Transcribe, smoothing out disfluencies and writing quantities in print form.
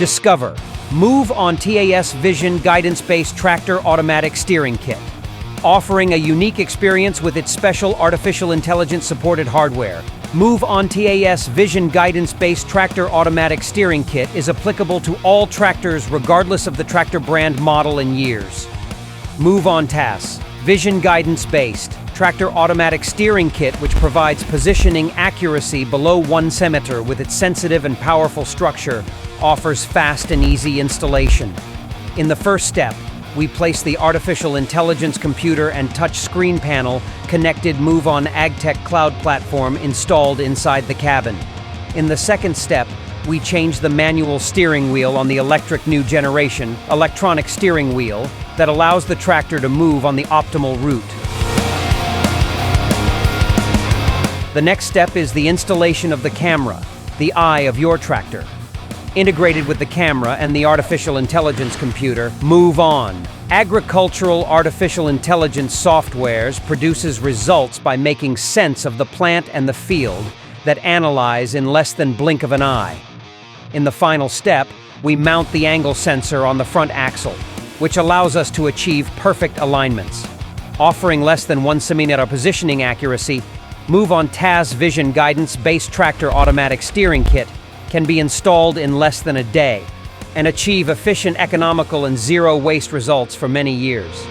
Discover MOVE ON TAS Vision Guidance-Based Tractor Automatic Steering Kit, offering a unique experience with its special artificial intelligence-supported hardware. MOVE ON TAS Vision Guidance-Based Tractor Automatic Steering Kit is applicable to all tractors regardless of the tractor brand, model, and years. MOVE ON TAS Vision Guidance-Based Tractor Automatic Steering Kit, which provides positioning accuracy below 1 centimeter with its sensitive and powerful structure, offers fast and easy installation. In the first step, we place the artificial intelligence computer and touch screen panel connected moveon AgTech cloud platform installed inside the cabin. In the second step, we change the manual steering wheel on the electric new generation electronic steering wheel that allows the tractor to move on the optimal route. The next step is the installation of the camera, the eye of your tractor. Integrated with the camera and the artificial intelligence computer, MoveOn. Agricultural artificial intelligence softwares produces results by making sense of the plant and the field that analyze in less than blink of an eye. In the final step, we mount the angle sensor on the front axle, which allows us to achieve perfect alignments. Offering less than 1 centimeter positioning accuracy, MOVE ON TAS Vision Guidance-Based Tractor Automatic Steering Kit can be installed in less than a day and achieve efficient, economical, and zero-waste results for many years.